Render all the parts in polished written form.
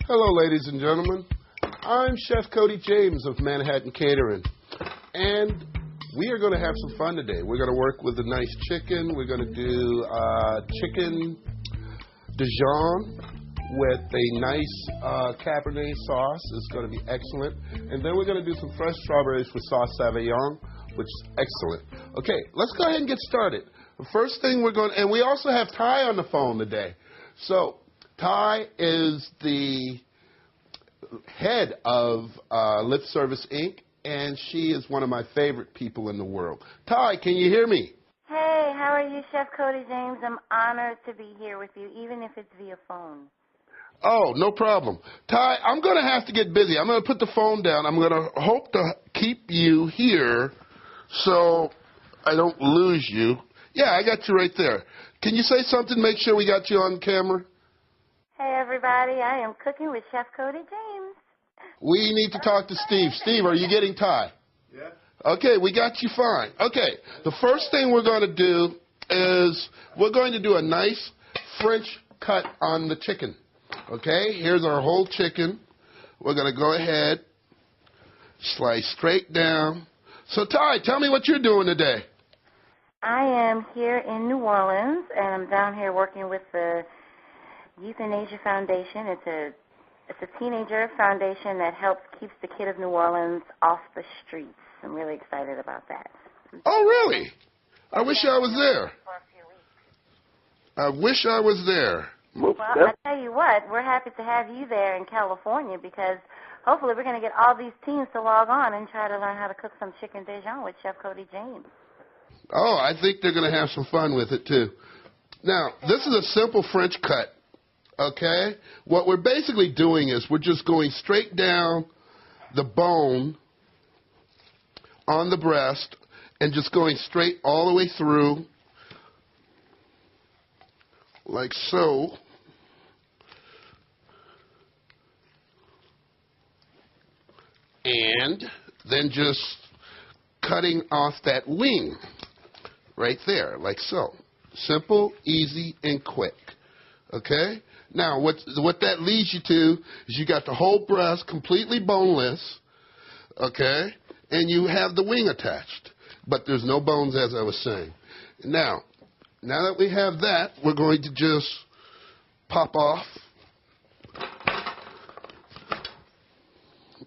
Hello, ladies and gentlemen. I'm Chef Cody James of Manhattan Catering, and we are going to have some fun today. We're going to work with a nice chicken. We're going to do chicken Dijon with a nice Cabernet sauce. It's going to be excellent. And then we're going to do some fresh strawberries with sauce Savignon, which is excellent. Okay, let's go ahead and get started. The first thing we're going to, and we also have Ty on the phone today. So Ty is the head of Lip Service Inc., and she is one of my favorite people in the world. Ty, can you hear me? Hey, how are you, Chef Cody James? I'm honored to be here with you, even if it's via phone. Oh, no problem. Ty, I'm going to have to get busy. I'm going to put the phone down. I'm going to hope to keep you here so I don't lose you. Yeah, I got you right there. Can you say something? Make sure we got you on camera. Hey, everybody. I am cooking with Chef Cody James. We need to talk to Steve. Steve, are you getting Ty? Yeah. Okay, we got you fine. Okay, the first thing we're going to do is we're going to do a nice French cut on the chicken. Okay, here's our whole chicken. We're going to go ahead, slice straight down. So, Ty, tell me what you're doing today. I am here in New Orleans, and I'm down here working with the Euthanasia Foundation. It's a teenager foundation that helps keeps the kid of New Orleans off the streets. I'm really excited about that. Oh, really? I wish I was there. For a few weeks. I wish I was there. Well, I tell you what, we're happy to have you there in California because hopefully we're going to get all these teens to log on and try to learn how to cook some chicken Dijon with Chef Cody James. Oh, I think they're going to have some fun with it, too. Now, this is a simple French cut, okay? What we're basically doing is we're just going straight down the bone on the breast and just going straight all the way through like so. And then just cutting off that wing right there, like so. Simple, easy, and quick. Okay? Now, what that leads you to is you got the whole breast completely boneless, okay? And you have the wing attached. But there's no bones, as I was saying. Now that we have that, we're going to just pop off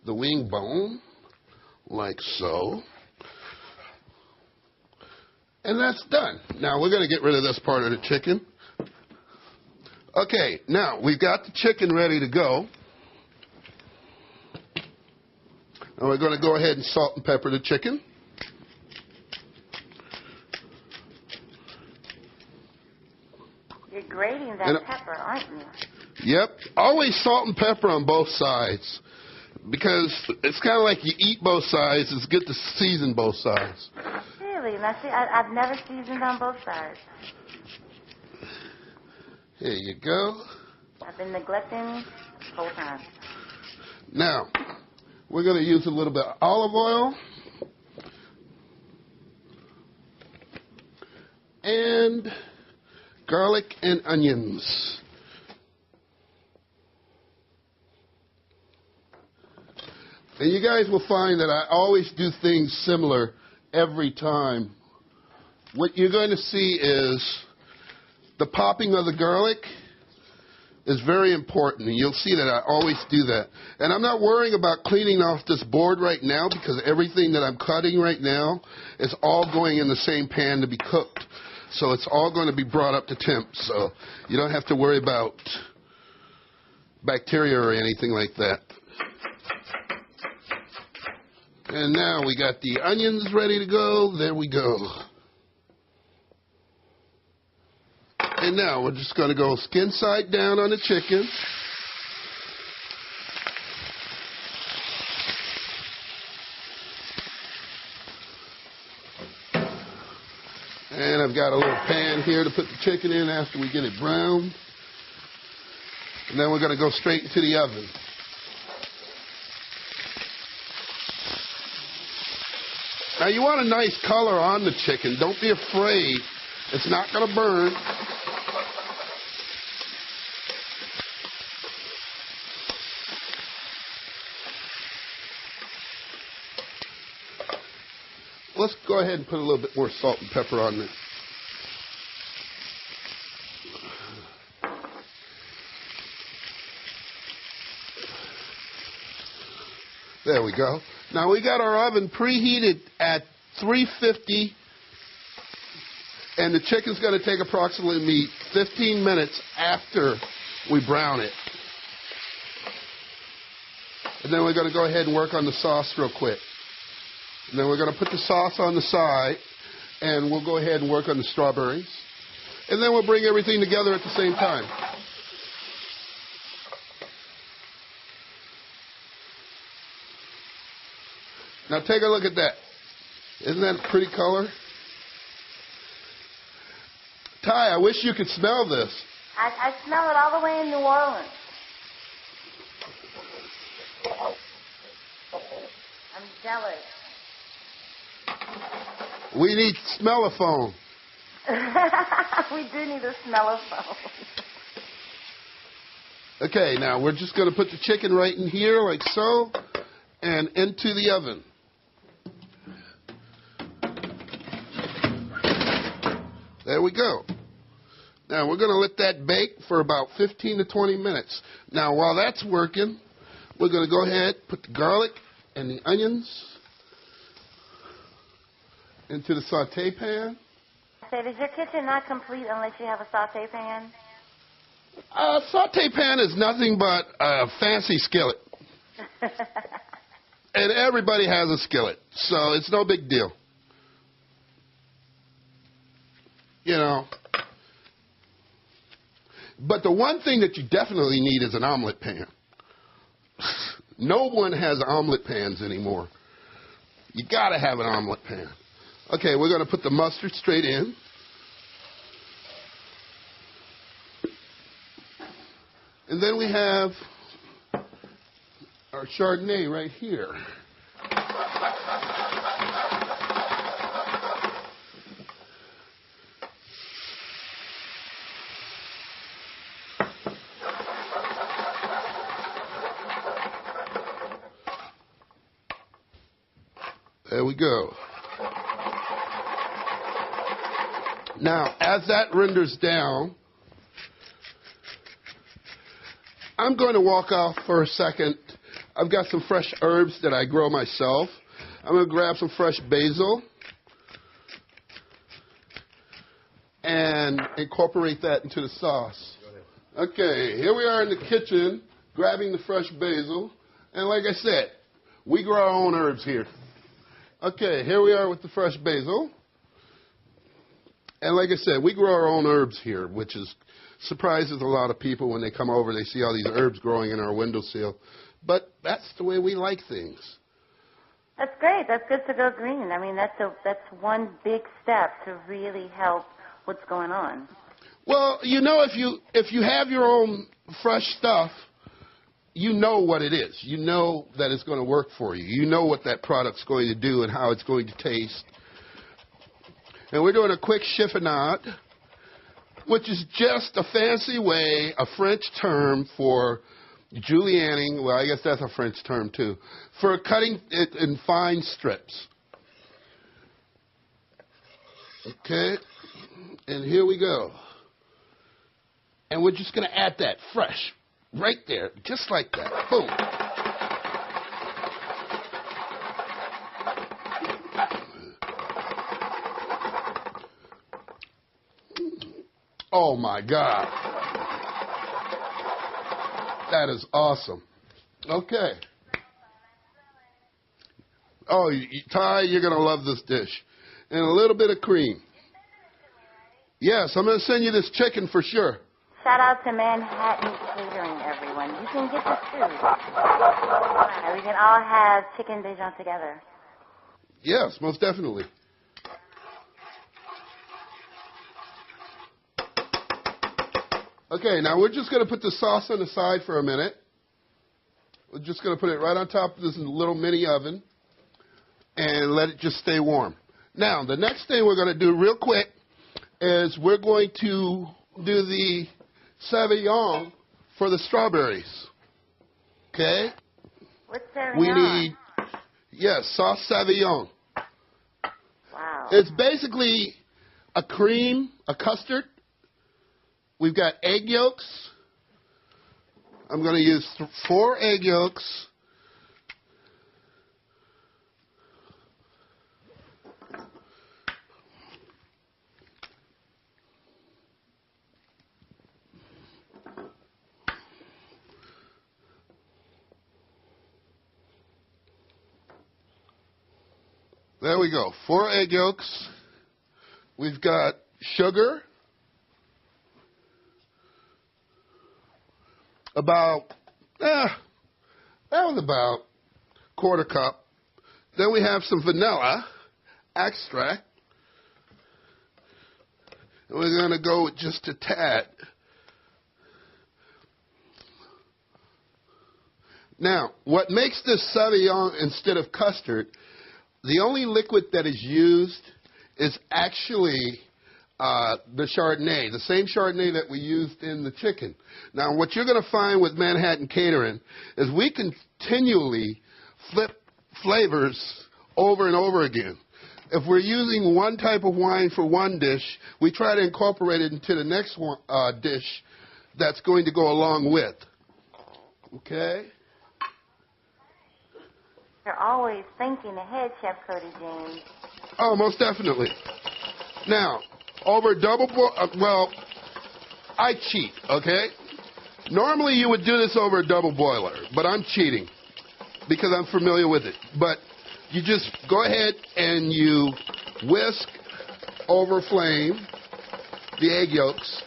the wing bone, like so. And that's done. Now, we're going to get rid of this part of the chicken. Okay, now, we've got the chicken ready to go. And we're going to go ahead and salt and pepper the chicken. You're grating that pepper, aren't you? Yep. Always salt and pepper on both sides. Because it's kind of like you eat both sides. It's good to season both sides. Really? Now, see, I've never seasoned on both sides. Here you go. I've been neglecting the whole time. Now, we're going to use a little bit of olive oil. And garlic and onions. And you guys will find that I always do things similar every time. What you're going to see is the popping of the garlic is very important, and you'll see that I always do that. And I'm not worrying about cleaning off this board right now because everything that I'm cutting right now is all going in the same pan to be cooked. So it's all going to be brought up to temp, so you don't have to worry about bacteria or anything like that. And now we got the onions ready to go. There we go. And now we're just going to go skin side down on the chicken. And I've got a little pan here to put the chicken in after we get it browned. And then we're going to go straight into the oven. Now, you want a nice color on the chicken. Don't be afraid. It's not going to burn. let's go ahead and put a little bit more salt and pepper on this. There we go. Now we got our oven preheated at 350, and the chicken's going to take approximately 15 minutes after we brown it. And then we're going to go ahead and work on the sauce real quick. And then we're going to put the sauce on the side, and we'll go ahead and work on the strawberries. And then we'll bring everything together at the same time. Now take a look at that. Isn't that a pretty color? Ty, I wish you could smell this. I smell it all the way in New Orleans. I'm jealous. We need smellophone. We do need a smellophone. Okay, now we're just going to put the chicken right in here like so and into the oven. There we go. Now we're going to let that bake for about 15 to 20 minutes. Now while that's working, we're going to go ahead, put the garlic and the onions into the saute pan. Say, is your kitchen not complete unless you have a saute pan? Saute pan is nothing but a fancy skillet. And everybody has a skillet, so it's no big deal. You know. But the one thing that you definitely need is an omelet pan. No one has omelet pans anymore. You got to have an omelet pan. Okay, we're going to put the mustard straight in. And then we have our Chardonnay right here. There we go. Now, as that renders down, I'm going to walk off for a second. I've got some fresh herbs that I grow myself. I'm going to grab some fresh basil and incorporate that into the sauce. Okay, here we are in the kitchen grabbing the fresh basil. And like I said, we grow our own herbs here. Okay, here we are with the fresh basil. And like I said, we grow our own herbs here, which surprises a lot of people when they come over. They see all these herbs growing in our windowsill. But that's the way we like things. That's great. That's good to go green. I mean, that's one big step to really help what's going on. Well, you know, if you have your own fresh stuff, you know what it is. You know that it's going to work for you. You know what that product's going to do and how it's going to taste. And we're doing a quick chiffonade, which is just a fancy way, a French term for julienning. Well, I guess that's a French term, too, for cutting it in fine strips. Okay, and here we go. And we're just going to add that fresh, right there, just like that. Boom. Oh, my God. That is awesome. Okay. Oh, Ty, you're going to love this dish. And a little bit of cream. Yes, I'm going to send you this chicken for sure. Shout out to Manhattan Catering, everyone. You can get this too. We can all have chicken Dijon together. Yes, most definitely. Okay, now we're just going to put the sauce on the side for a minute. We're just going to put it right on top of this little mini oven and let it just stay warm. Now, the next thing we're going to do real quick is we're going to do the Sauvignon for the strawberries. Okay? What's Sauvignon? We need, yes, sauce Sauvignon. It's basically a cream, a custard. We've got egg yolks. I'm going to use 4 egg yolks. There we go. 4 egg yolks. We've got sugar. About, that was about 1/4 cup. Then we have some vanilla extract. And we're going to go with just a tad. Now, what makes this Sauvignon instead of custard, the only liquid that is used is actually the Chardonnay, the same Chardonnay that we used in the chicken. Now, what you're going to find with Manhattan Catering is we continually flip flavors over and over again. If we're using one type of wine for one dish, we try to incorporate it into the next one, dish that's going to go along with. Okay? You're always thinking ahead, Chef Cody James. Oh, most definitely. Now, over double boil, well, I cheat, okay? Normally you would do this over a double boiler, but I'm cheating because I'm familiar with it. But you just go ahead and you whisk over flame the egg yolks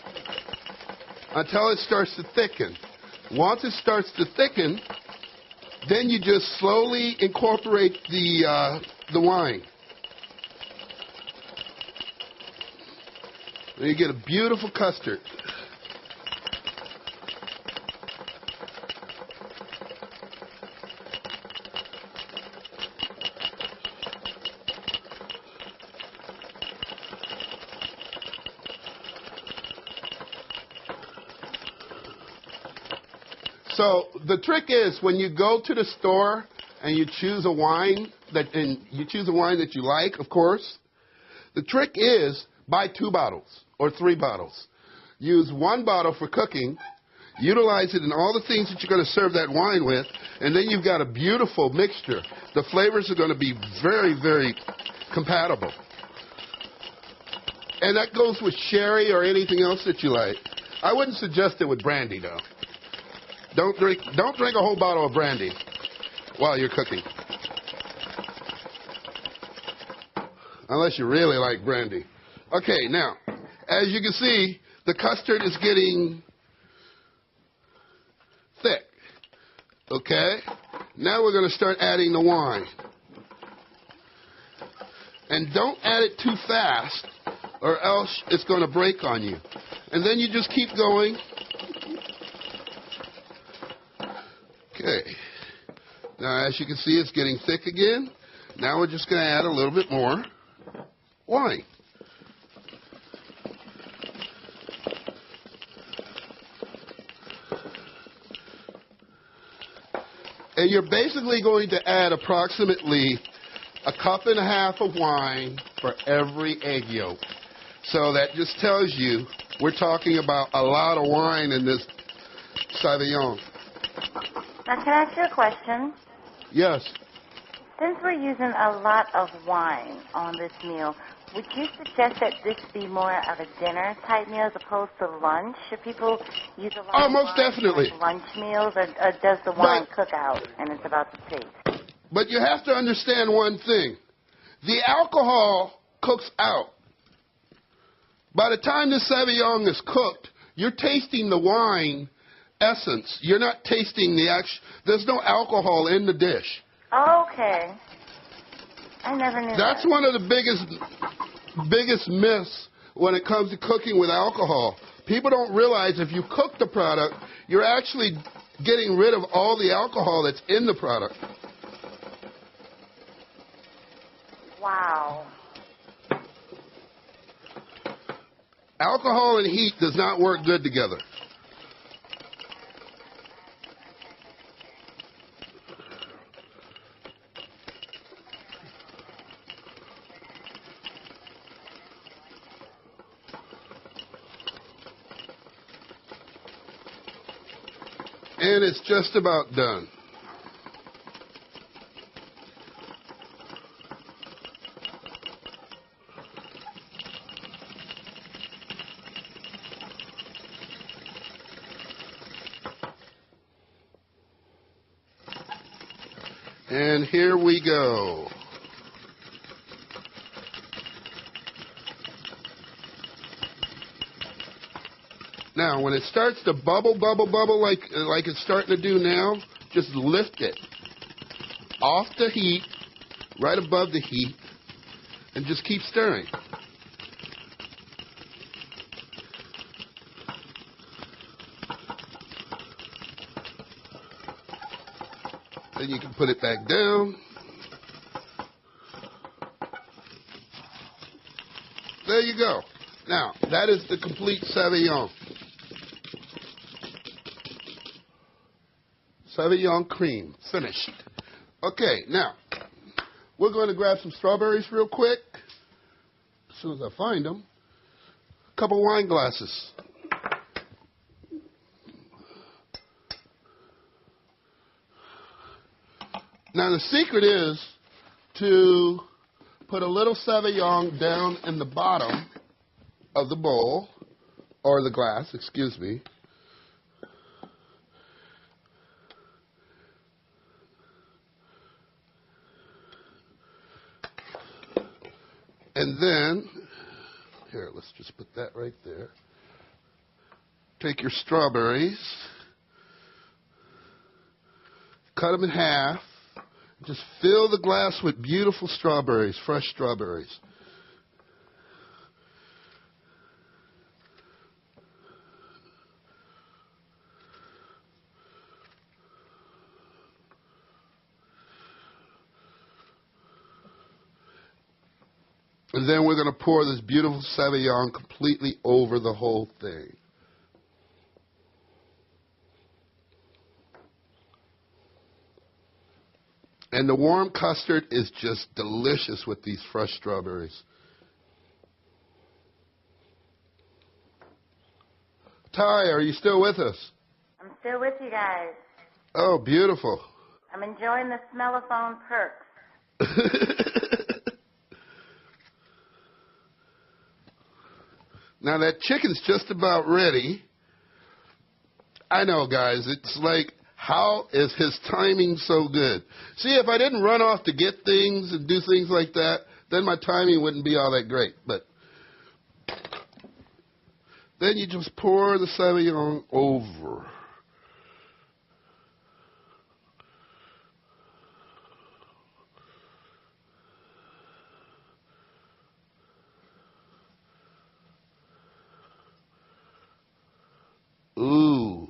until it starts to thicken. Once it starts to thicken, then you just slowly incorporate the wine. And you get a beautiful custard. So the trick is when you go to the store and you choose a wine that you like, of course. The trick is buy 2 bottles or 3 bottles. Use 1 bottle for cooking. Utilize it in all the things that you're going to serve that wine with, and then you've got a beautiful mixture. The flavors are going to be very, very compatible. And that goes with sherry or anything else that you like. I wouldn't suggest it with brandy, though. Don't drink a whole bottle of brandy while you're cooking. Unless you really like brandy. Okay, now, as you can see, the custard is getting thick. Okay? Now we're going to start adding the wine. And don't add it too fast, or else it's going to break on you. And then you just keep going. Okay. Now, as you can see, it's getting thick again. Now we're just going to add a little bit more wine. And you're basically going to add approximately 1.5 cups of wine for every egg yolk. So that just tells you we're talking about a lot of wine in this Sauvignon. Now, can I ask you a question? Yes. Since we're using a lot of wine on this meal, would you suggest that this be more of a dinner-type meal as opposed to lunch? Should people use a lot of most wine definitely. for lunch meals, or does the wine cook out and it's about the taste? But you have to understand one thing. The alcohol cooks out. By the time the Sauvignon is cooked, you're tasting the wine essence. You're not tasting the actual. There's no alcohol in the dish. Okay. I never knew That's that. one of the biggest myths when it comes to cooking with alcohol. People don't realize if you cook the product, you're actually getting rid of all the alcohol that's in the product. Wow. Alcohol and heat does not work good together. And it's just about done. And here we go. Now, when it starts to bubble like it's starting to do now, just lift it off the heat, right above the heat, and just keep stirring. Then you can put it back down. There you go. Now, that is the complete Sauvignon. Sauvignon cream, finished. Okay, now, we're going to grab some strawberries real quick. As soon as I find them. A couple wine glasses. Now, the secret is to put a little Sauvignon down in the bottom of the bowl, or the glass, excuse me. And then, here, let's just put that right there. Take your strawberries, cut them in half, just fill the glass with beautiful strawberries, fresh strawberries. And then we're going to pour this beautiful Sauvignon completely over the whole thing. And the warm custard is just delicious with these fresh strawberries. Ty, are you still with us? I'm still with you guys. Oh, beautiful. I'm enjoying the smellophone perks. Now, that chicken's just about ready. I know, guys. It's like, how is his timing so good? See, if I didn't run off to get things and do things like that, then my timing wouldn't be all that great. But then you just pour the Sauvignon over. Ooh.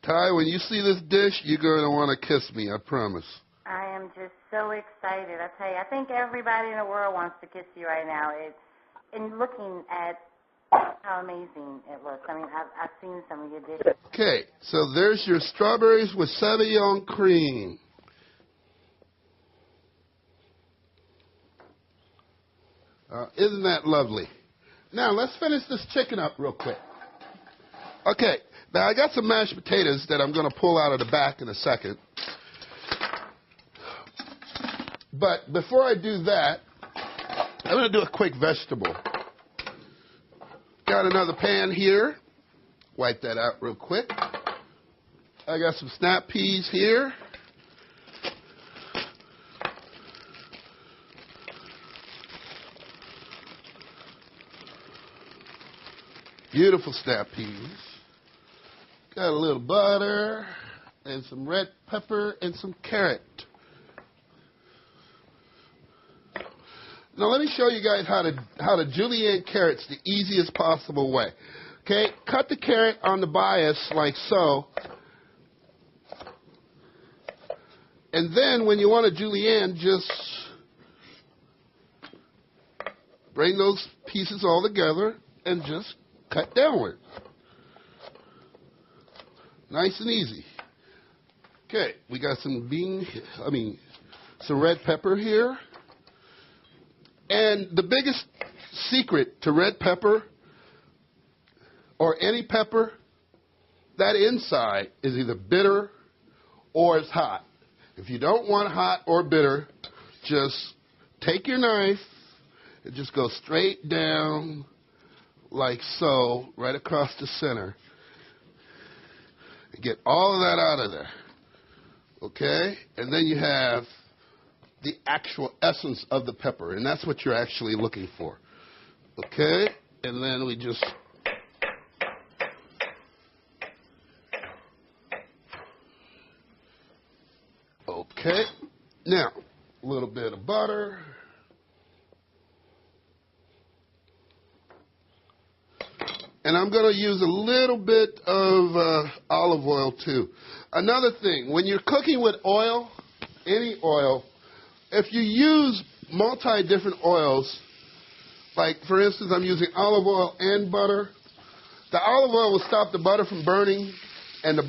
Ty, when you see this dish, you're going to want to kiss me, I promise. I am just so excited. I tell you, I think everybody in the world wants to kiss you right now. And looking at how amazing it looks. I mean, I've seen some of your dishes. Okay, so there's your strawberries with Sauvignon cream. Isn't that lovely? Now, let's finish this chicken up real quick. Okay, now I got some mashed potatoes that I'm going to pull out of the back in a second. But before I do that, I'm going to do a quick vegetable. Got another pan here. Wipe that out real quick. I got some snap peas here. Beautiful snap peas. Got a little butter and some red pepper and some carrot. Now let me show you guys how to julienne carrots the easiest possible way. Okay, cut the carrot on the bias like so. And then when you want to julienne, just bring those pieces all together and just cut downward. Nice and easy. Okay, we got some some red pepper here. And the biggest secret to red pepper, or any pepper, that inside is either bitter or it's hot. If you don't want hot or bitter, just take your knife and just go straight down like so, right across the center. And get all of that out of there. Okay? And then you have the actual essence of the pepper, and that's what you're actually looking for. Okay? And then we just... Okay. Now, a little bit of butter. And I'm going to use a little bit of olive oil, too. Another thing, when you're cooking with oil, any oil, if you use multi-different oils, like, for instance, I'm using olive oil and butter, the olive oil will stop the butter from burning, and the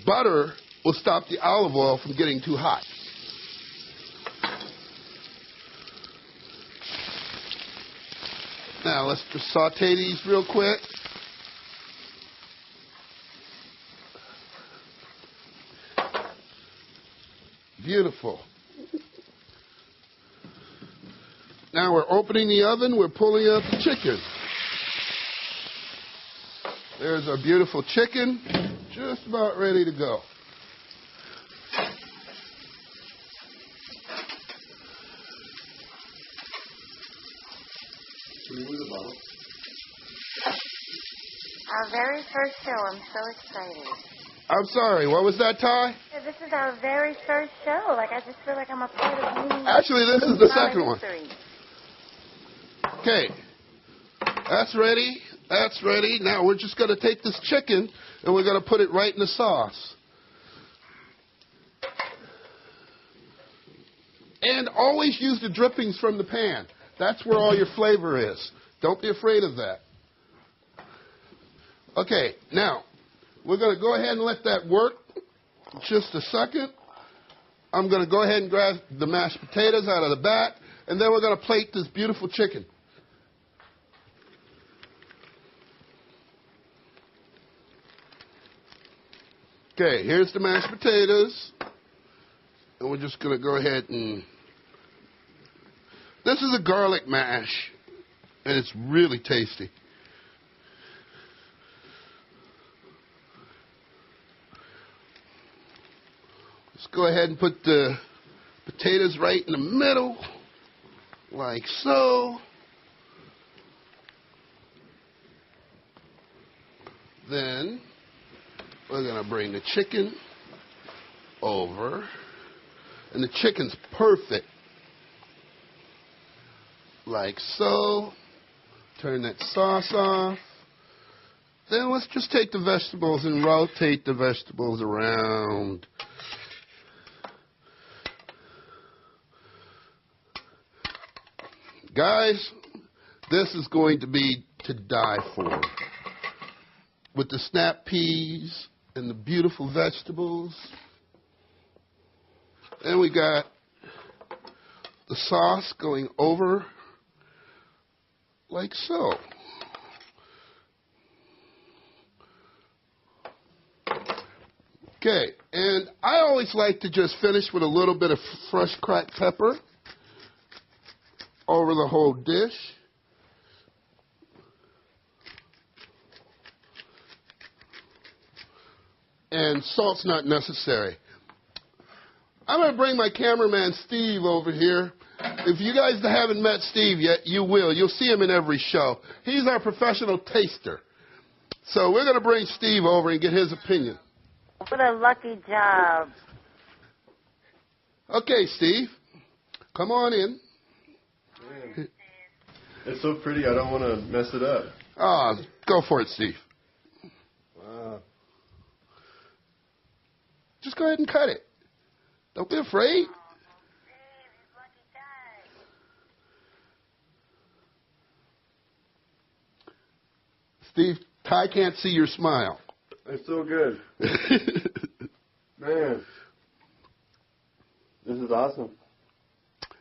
butter will stop the olive oil from getting too hot. Now, let's just saute these real quick. Beautiful. Now we're opening the oven. We're pulling out the chicken. There's our beautiful chicken, just about ready to go. Our very first show. I'm so excited. I'm sorry, what was that, Ty? This is our very first show. Like, I just feel like I'm a part of meeting. Actually, this is the second one. Okay. That's ready. That's ready. Now we're just going to take this chicken and we're going to put it right in the sauce. And always use the drippings from the pan. That's where all your flavor is. Don't be afraid of that. Okay, now, we're going to go ahead and let that work just a second. I'm going to go ahead and grab the mashed potatoes out of the back, and then we're going to plate this beautiful chicken. Okay, here's the mashed potatoes. And we're just going to go ahead and... This is a garlic mash, and it's really tasty. Let's go ahead and put the potatoes right in the middle, like so. Then we're going to bring the chicken over, and the chicken's perfect, like so. Turn that sauce off. Then let's just take the vegetables and rotate the vegetables around. Guys, this is going to be to die for. With the snap peas and the beautiful vegetables. Then we got the sauce going over like so. Okay, and I always like to just finish with a little bit of fresh cracked pepper over the whole dish. And salt's not necessary. I'm going to bring my cameraman Steve over here. If you guys haven't met Steve yet, you will. You'll see him in every show. He's our professional taster. So we're going to bring Steve over and get his opinion. What a lucky job. Okay, Steve. Come on in. Man, it's so pretty, I don't want to mess it up. Ah, go for it, Steve. Wow. Just go ahead and cut it. Don't be afraid. Steve, Ty can't see your smile. It's so good. Man, this is awesome.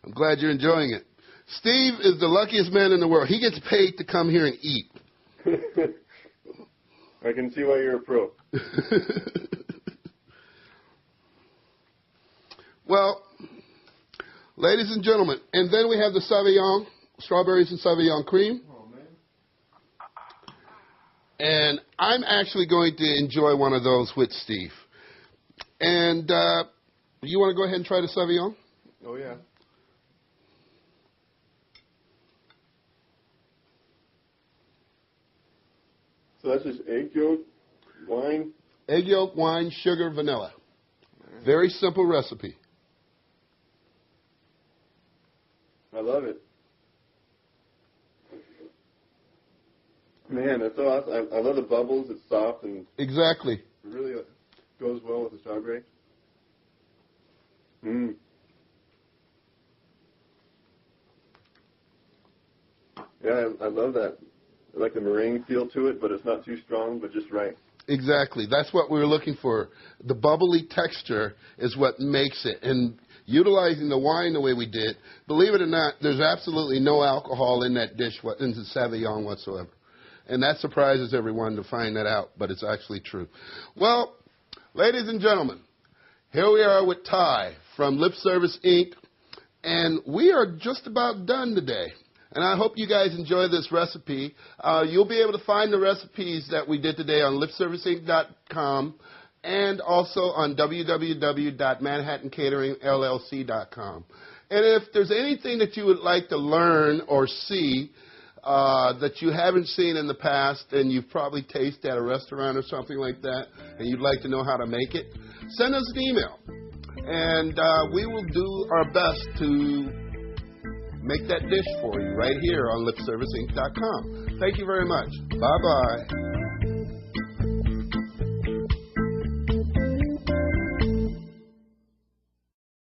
I'm glad you're enjoying it. Steve is the luckiest man in the world. He gets paid to come here and eat. I can see why you're a pro. Well, ladies and gentlemen, and then we have the Sauvignon, strawberries and Sauvignon cream. Oh, man. And I'm actually going to enjoy one of those with Steve. And you want to go ahead and try the Sauvignon? Oh, yeah. So that's just egg yolk, wine? Egg yolk, wine, sugar, vanilla. Very simple recipe. I love it. Man, that's so awesome. I love the bubbles. It's soft and Exactly. it really goes well with the strawberry. Mmm. Yeah, I love that. I like the meringue feel to it, but it's not too strong, but just right. Exactly. That's what we were looking for. The bubbly texture is what makes it. And utilizing the wine the way we did, believe it or not, there's absolutely no alcohol in that dish, in the Sauvignon whatsoever. And that surprises everyone to find that out, but it's actually true. Well, ladies and gentlemen, here we are with Ty from Lip Service Inc., and we are just about done today. And I hope you guys enjoy this recipe. You'll be able to find the recipes that we did today on lipserviceinc.com and also on www.manhattancateringllc.com. And if there's anything that you would like to learn or see that you haven't seen in the past and you've probably tasted at a restaurant or something like that and you'd like to know how to make it, send us an email. And we will do our best to make that dish for you right here on lipserviceinc.com. Thank you very much. Bye-bye.